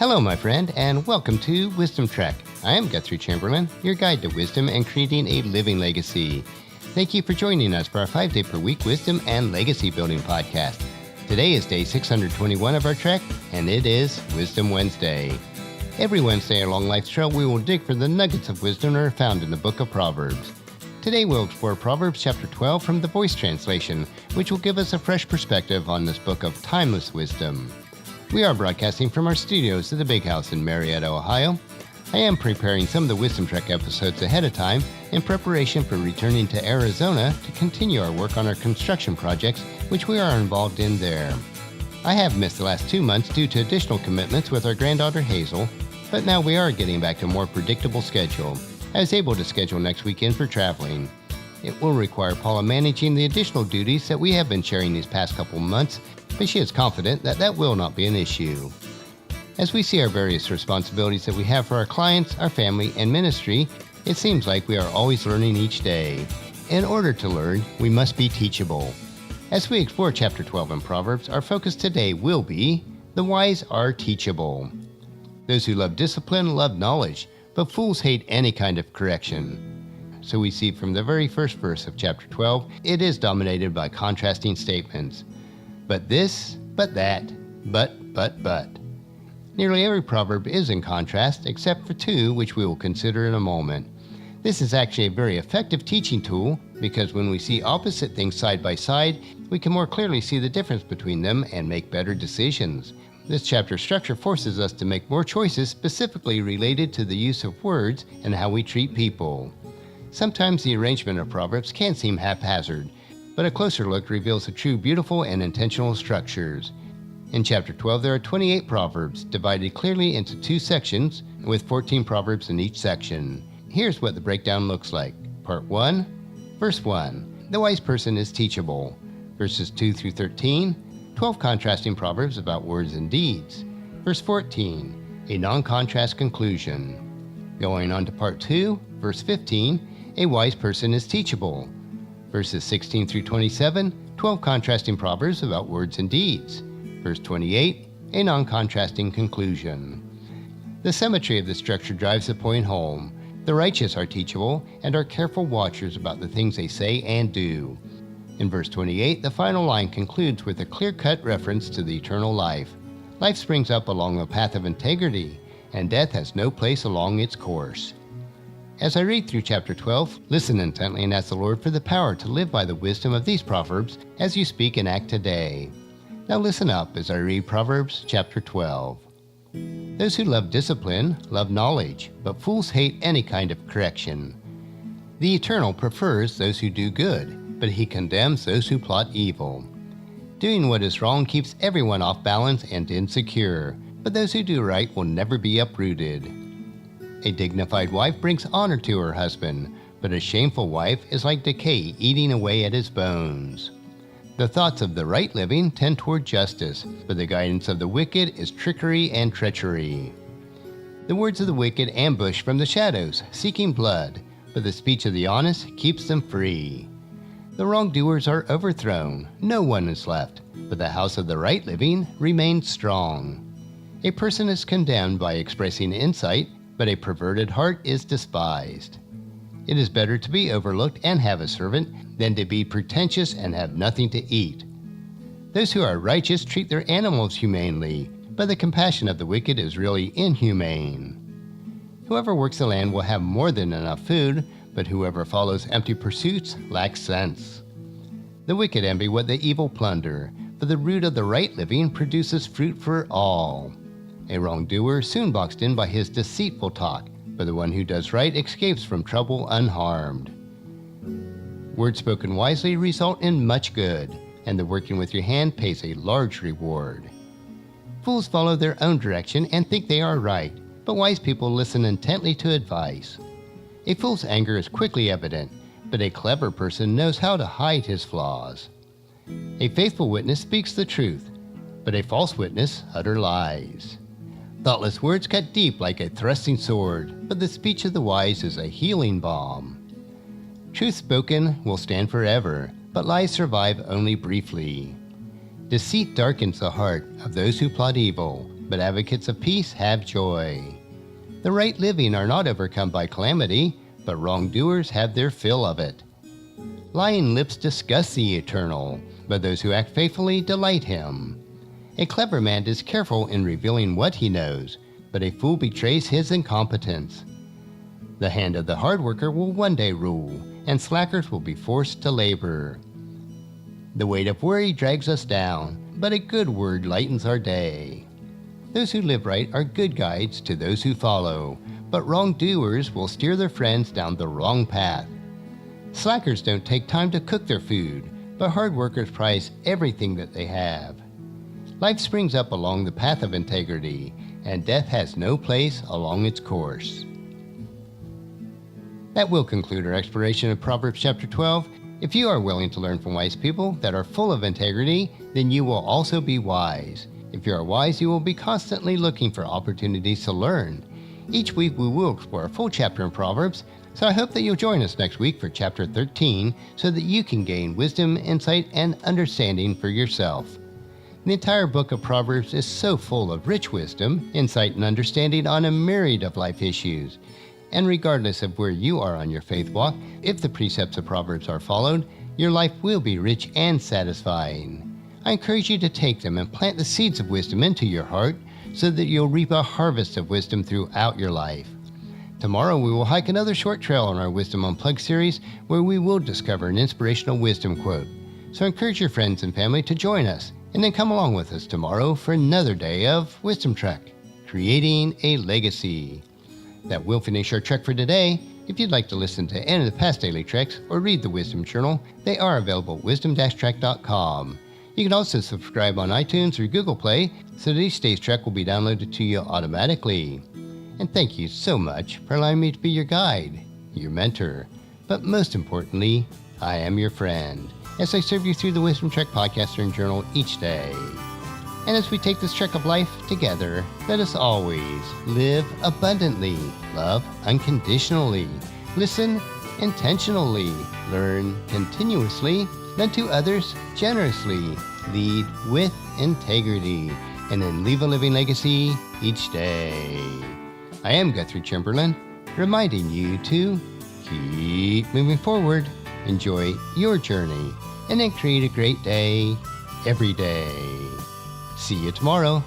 Hello, my friend, and welcome to Wisdom Trek. I am Guthrie Chamberlain, your guide to wisdom and creating a living legacy. Thank you for joining us for our 5-day-per-week Wisdom and Legacy Building podcast. Today is day 621 of our trek, and it is Wisdom Wednesday. Every Wednesday along life's trail, we will dig for the nuggets of wisdom that are found in the book of Proverbs. Today we'll explore Proverbs chapter 12 from the Voice translation, which will give us a fresh perspective on this book of timeless wisdom. We are broadcasting from our studios at the Big House in Marietta, Ohio. I am preparing some of the Wisdom Trek episodes ahead of time in preparation for returning to Arizona to continue our work on our construction projects, which we are involved in there. I have missed the last 2 months due to additional commitments with our granddaughter Hazel, but now we are getting back to a more predictable schedule. I was able to schedule next weekend for traveling. It will require Paula managing the additional duties that we have been sharing these past couple months, but she is confident that that will not be an issue. As we see our various responsibilities that we have for our clients, our family, and ministry, it seems like we are always learning each day. In order to learn, we must be teachable. As we explore chapter 12 in Proverbs, our focus today will be, the wise are teachable. Those who love discipline love knowledge, but fools hate any kind of correction. So we see from the very first verse of chapter 12, it is dominated by contrasting statements. But this, but that, but. Nearly every proverb is in contrast, except for two, which we will consider in a moment. This is actually a very effective teaching tool, because when we see opposite things side by side, we can more clearly see the difference between them and make better decisions. This chapter structure forces us to make more choices specifically related to the use of words and how we treat people. Sometimes the arrangement of Proverbs can seem haphazard, but a closer look reveals the true beautiful and intentional structures. In chapter 12, there are 28 Proverbs, divided clearly into 2 sections, with 14 Proverbs in each section. Here's what the breakdown looks like. Part 1, Verse 1, the wise person is teachable. Verses 2 through 13, 12 contrasting Proverbs about words and deeds. Verse 14, a non-contrast conclusion. Going on to Part 2, Verse 15, a wise person is teachable. Verses 16 through 27, 12 contrasting Proverbs about words and deeds. Verse 28, a non-contrasting conclusion. The symmetry of the structure drives the point home. The righteous are teachable and are careful watchers about the things they say and do. In verse 28, the final line concludes with a clear-cut reference to the eternal life. Life springs up along a path of integrity, and death has no place along its course. As I read through chapter 12, listen intently and ask the Lord for the power to live by the wisdom of these Proverbs as you speak and act today. Now listen up as I read Proverbs chapter 12. Those who love discipline love knowledge, but fools hate any kind of correction. The Eternal prefers those who do good, but he condemns those who plot evil. Doing what is wrong keeps everyone off balance and insecure, but those who do right will never be uprooted. A dignified wife brings honor to her husband, but a shameful wife is like decay eating away at his bones. The thoughts of the right living tend toward justice, but the guidance of the wicked is trickery and treachery. The words of the wicked ambush from the shadows, seeking blood, but the speech of the honest keeps them free. The wrongdoers are overthrown, no one is left, but the house of the right living remains strong. A person is condemned by expressing insight, but a perverted heart is despised. It is better to be overlooked and have a servant than to be pretentious and have nothing to eat. Those who are righteous treat their animals humanely, but the compassion of the wicked is really inhumane. Whoever works the land will have more than enough food, but whoever follows empty pursuits lacks sense. The wicked envy what the evil plunder, for the root of the right living produces fruit for all. A wrongdoer soon boxed in by his deceitful talk, but the one who does right escapes from trouble unharmed. Words spoken wisely result in much good, and the working with your hand pays a large reward. Fools follow their own direction and think they are right, but wise people listen intently to advice. A fool's anger is quickly evident, but a clever person knows how to hide his flaws. A faithful witness speaks the truth, but a false witness utters lies. Thoughtless words cut deep like a thrusting sword, but the speech of the wise is a healing balm. Truth spoken will stand forever, but lies survive only briefly. Deceit darkens the heart of those who plot evil, but advocates of peace have joy. The right living are not overcome by calamity, but wrongdoers have their fill of it. Lying lips disgust the Eternal, but those who act faithfully delight him. A clever man is careful in revealing what he knows, but a fool betrays his incompetence. The hand of the hard worker will one day rule, and slackers will be forced to labor. The weight of worry drags us down, but a good word lightens our day. Those who live right are good guides to those who follow, but wrongdoers will steer their friends down the wrong path. Slackers don't take time to cook their food, but hard workers prize everything that they have. Life springs up along the path of integrity, and death has no place along its course. That will conclude our exploration of Proverbs chapter 12. If you are willing to learn from wise people that are full of integrity, then you will also be wise. If you are wise, you will be constantly looking for opportunities to learn. Each week we will explore a full chapter in Proverbs, so I hope that you'll join us next week for chapter 13 so that you can gain wisdom, insight, and understanding for yourself. The entire book of Proverbs is so full of rich wisdom, insight, and understanding on a myriad of life issues. And regardless of where you are on your faith walk, if the precepts of Proverbs are followed, your life will be rich and satisfying. I encourage you to take them and plant the seeds of wisdom into your heart so that you'll reap a harvest of wisdom throughout your life. Tomorrow we will hike another short trail on our Wisdom Unplugged series where we will discover an inspirational wisdom quote. So encourage your friends and family to join us and then come along with us tomorrow for another day of Wisdom Trek, creating a legacy. That will finish our trek for today. If you'd like to listen to any of the past daily treks or read the Wisdom Journal, they are available at wisdom-trek.com. You can also subscribe on iTunes or Google Play so that each day's trek will be downloaded to you automatically. And thank you so much for allowing me to be your guide, your mentor, but most importantly, I am your friend as I serve you through the Wisdom Trek podcast and journal each day. And as we take this trek of life together, let us always live abundantly, love unconditionally, listen intentionally, learn continuously, lend to others generously, lead with integrity, and then leave a living legacy each day. I am Guthrie Chamberlain, reminding you to keep moving forward, enjoy your journey, and then create a great day every day. See you tomorrow.